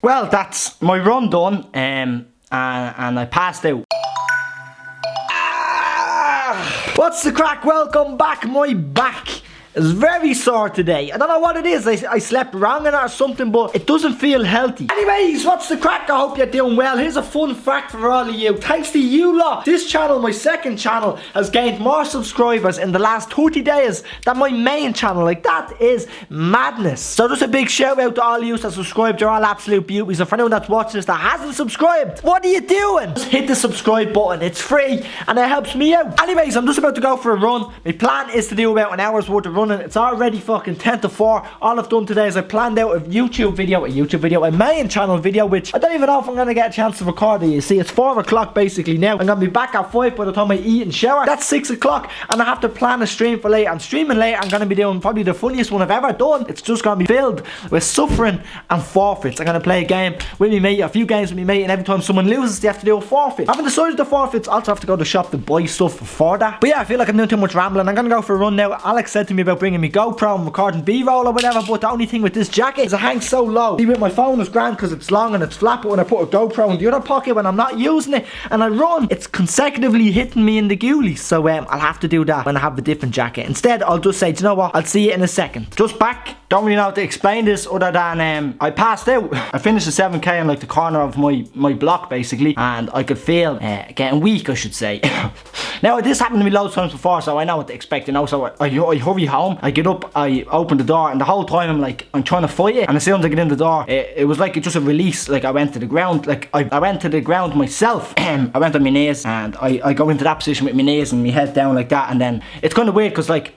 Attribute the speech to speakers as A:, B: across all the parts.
A: Well, that's my run done, and I passed out. What's the crack? Welcome back. My back is very sore today. I don't know what it is. I slept wrong in it or something, but it doesn't feel healthy. Anyways, what's the crack? I hope you're doing well. Here's a fun fact for all of you. Thanks to you lot, this channel, my second channel, has gained more subscribers in the last 30 days than my main channel. Like, that is madness. So just a big shout out to all of you that subscribed. You're all absolute beauties. And for anyone that's watching this that hasn't subscribed, what are you doing? Just hit the subscribe button. It's free and it helps me out. Anyways, I'm just about to go for a run. My plan is to do about an hour's worth of running. It's already fucking 10 to 4. All I've done today is I planned out a YouTube video, a main channel video, which I don't even know if I'm going to get a chance to record it. You see, it's 4 o'clock basically now. I'm going to be back at 5 by the time I eat and shower. That's 6 o'clock and I have to plan a stream for later. I'm streaming later. I'm going to be doing probably the funniest one I've ever done. It's just going to be filled with suffering and forfeits. I'm going to play a game with me mate, a few games with me mate, and every time someone loses they have to do a forfeit. I haven't decided the forfeits. I also have to go to the shop to buy stuff for that. But yeah, I feel like I'm doing too much rambling. I'm going to go for a run now. Alex said to me about bringing me GoPro and recording B-roll or whatever, but the only thing with this jacket is it hangs so low. See, with my phone it's grand because it's long and it's flat, but when I put a GoPro in the other pocket when I'm not using it and I run, it's consecutively hitting me in the ghoulies. So I'll have to do that when I have a different jacket. Instead, I'll just say, do you know what? I'll see you in a second. Just back. Don't really know how to explain this other than I passed out. I finished the 7k in like the corner of my block basically, and I could feel getting weak, I should say. Now this happened to me loads of times before, so I know what to expect, you know. So I hurry home, I get up, I open the door, and the whole time I'm trying to fight it, and as soon as I get in the door, it was like just a release. Like I went to the ground, like I went to the ground myself. I went on my knees and I go into that position with my knees and my head down like that, and then it's kind of weird because like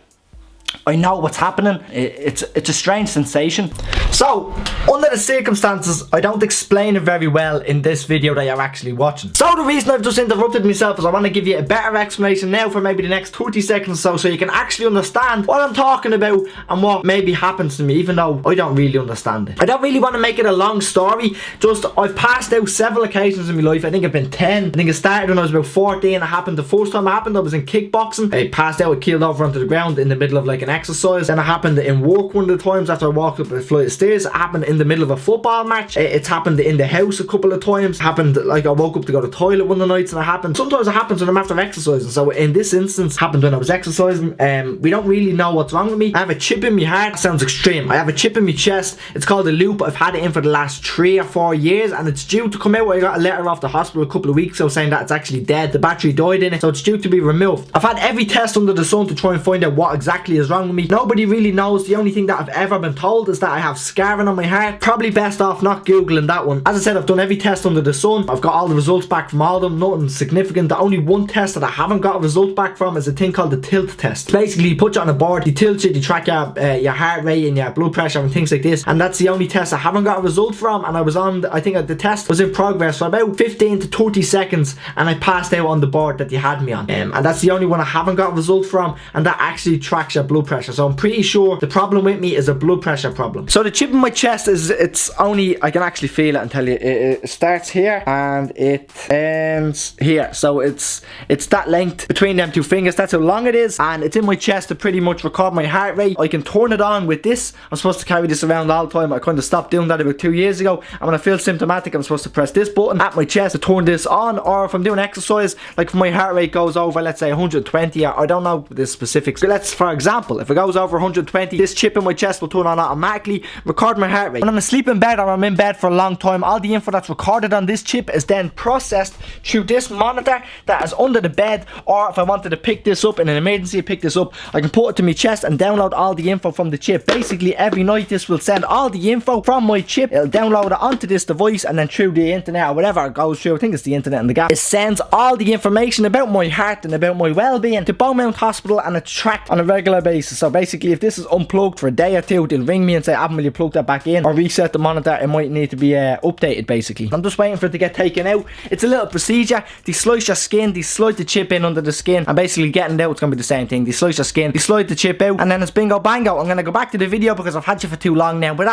A: I know what's happening. It's a strange sensation. So, under the circumstances, I don't explain it very well in this video that you're actually watching. So the reason I've just interrupted myself is I want to give you a better explanation now for maybe the next 30 seconds or so you can actually understand what I'm talking about and what maybe happens to me, even though I don't really understand it. I don't really want to make it a long story, just I've passed out several occasions in my life. I think I've been 10. I think it started when I was about 14. It happened the first time it happened, I was in kickboxing. I passed out, I keeled over onto the ground in the middle of like an exercise. Then it happened in work one of the times after I walked up a flight of stairs. It happened in the middle of a football match. It's happened in the house a couple of times. It happened like I woke up to go to the toilet one of the nights, and it happened. Sometimes it happens when I'm after exercising. So in this instance, it happened when I was exercising. We don't really know what's wrong with me. I have a chip in my heart. That sounds extreme. I have a chip in my chest. It's called a loop. I've had it in for the last 3 or 4 years, and it's due to come out. I got a letter off the hospital a couple of weeks ago saying that it's actually dead. The battery died in it, so it's due to be removed. I've had every test under the sun to try and find out what exactly is wrong with me. Nobody really knows. The only thing that I've ever been told is that I have scarring on my heart. Probably best off not googling that one. As I said, I've done every test under the sun. I've got all the results back from all of them. Nothing significant. The only one test that I haven't got a result back from is a thing called the tilt test. Basically, you put you on a board, you tilt you, you track your heart rate and your blood pressure and things like this, and that's the only test I haven't got a result from. And I was on, I think the test was in progress for about 15 to 30 seconds, and I passed out on the board that you had me on. And that's the only one I haven't got a result from, and that actually tracks your blood pressure. So I'm pretty sure the problem with me is a blood pressure problem. So the chip in my chest is, it's only, I can actually feel it and tell you, it starts here and it ends here. So it's that length between them two fingers. That's how long it is, and it's in my chest to pretty much record my heart rate. I can turn it on with this. I'm supposed to carry this around all the time. I kind of stopped doing that about 2 years ago, and when I feel symptomatic I'm supposed to press this button at my chest to turn this on. Or if I'm doing exercise, like if my heart rate goes over, let's say 120, or I don't know the specifics, let's, for example, if it goes over 120, this chip in my chest will turn on automatically, record my heart rate. When I'm asleep in bed or I'm in bed for a long time, all the info that's recorded on this chip is then processed through this monitor that is under the bed. Or if I wanted to pick this up in an emergency, pick this up, I can put it to my chest and download all the info from the chip. Basically every night this will send all the info from my chip. It'll download it onto this device, and then through the internet or whatever it goes through, I think it's the internet and the gap, it sends all the information about my heart and about my well-being to Beaumont Hospital, and it's tracked on a regular basis. So basically if this is unplugged for a day or two, they'll ring me and say, Adam, will you plug that back in or reset the monitor? It might need to be updated basically. I'm just waiting for it to get taken out. It's a little procedure. They slice your skin, they slide the chip in under the skin, and basically getting it out, it's going to be the same thing. They slice your skin, they slide the chip out, and then it's bingo bango. I'm going to go back to the video because I've had you for too long now, but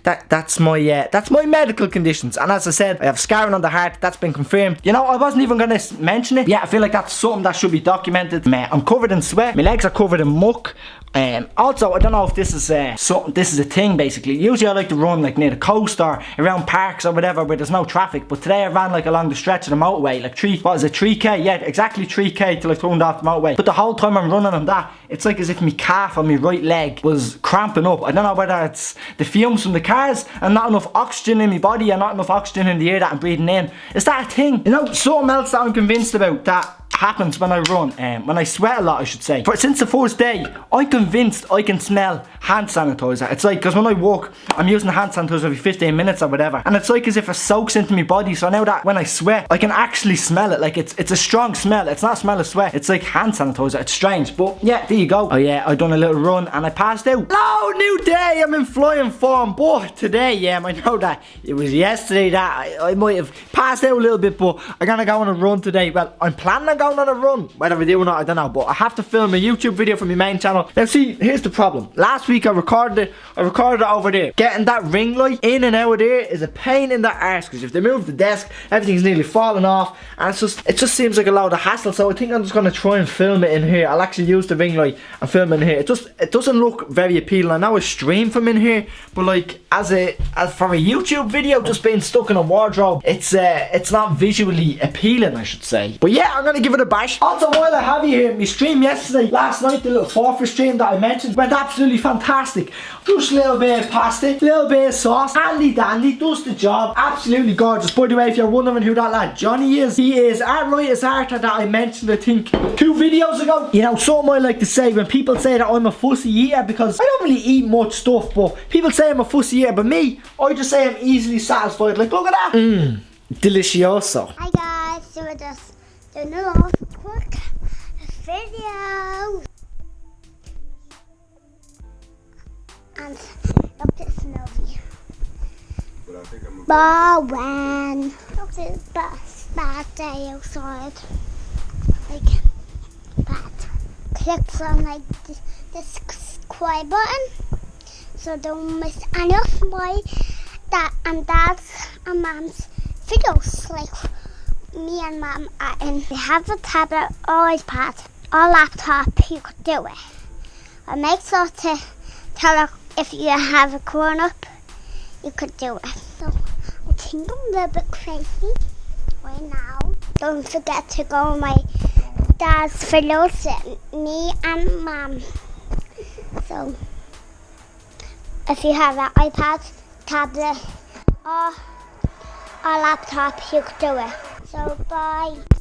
A: that's my medical conditions. And as I said, I have scarring on the heart. That's been confirmed. You know, I wasn't even going to mention it. Yeah, I feel like that's something that should be documented. I'm covered in sweat, my legs are covered in muck. walk. Also, I don't know if this is this is a thing basically. Usually I like to run like near the coast or around parks or whatever where there's no traffic, but today I ran like along the stretch of the motorway, like 3k, yeah, exactly 3k till I turned off the motorway. But the whole time I'm running on that, it's like as if my calf on my right leg was cramping up. I don't know whether it's the fumes from the cars and not enough oxygen in my body and not enough oxygen in the air that I'm breathing in. Is that a thing? You know, something else that I'm convinced about that happens when I run, when I sweat a lot I should say. Since the first day, I'm convinced I can smell hand sanitizer. It's like, because when I walk, I'm using hand sanitizer every 15 minutes or whatever, and it's like as if it soaks into my body, so now that when I sweat, I can actually smell it. Like it's a strong smell. It's not a smell of sweat, it's like hand sanitizer. It's strange, but yeah, there you go. Oh yeah, I done a little run and I passed out. Hello, new day, I'm in flying form, but today, I know that it was yesterday that I might have passed out a little bit, but I'm gonna go on a run today. Well, I'm planning on going on a run. Whether I do or not, I don't know, but I have to film a YouTube video for my main channel. Now see, here's the problem. Last week I recorded it over there. Getting that ring light in and out of there is a pain in the arse, because if they move the desk, everything's nearly falling off, and it just seems like a load of hassle. So I think I'm just gonna try and film it in here. I'll actually use the ring light and film it in here. It doesn't look very appealing. I know I stream from in here, but like as for a YouTube video, just being stuck in a wardrobe, it's not visually appealing, I should say. But yeah, I'm gonna give it a bash. Also, while I have you here, my stream last night, the little forfeit stream that I mentioned, went absolutely fantastic. Just a little bit of pasta, a little bit of sauce, handy dandy, does the job, absolutely gorgeous. By the way, if you're wondering who that lad Johnny is, he is Artwriter's Arter that I mentioned I think 2 videos ago. You know, something I like to say when people say that I'm a fussy eater, because I don't really eat much stuff, but people say I'm a fussy eater, but me, I just say I'm easily satisfied. Like, look at that. Delicioso.
B: Hi guys, so we're just doing a little quick video. And look at this movie. Bowen. Look at this bad day outside. Like that. Clicks on like this subscribe button, so don't miss any of my dad's and mom's videos. Like me and mom are in. We have a tablet or iPad or laptop, you could do it. I make sure to tell her if you have a grown up, you could do it. So I think I'm a little bit crazy right now. Don't forget to go on my dad's videos, me and mom. So if you have an iPad, tablet or laptop, you could do it. So bye.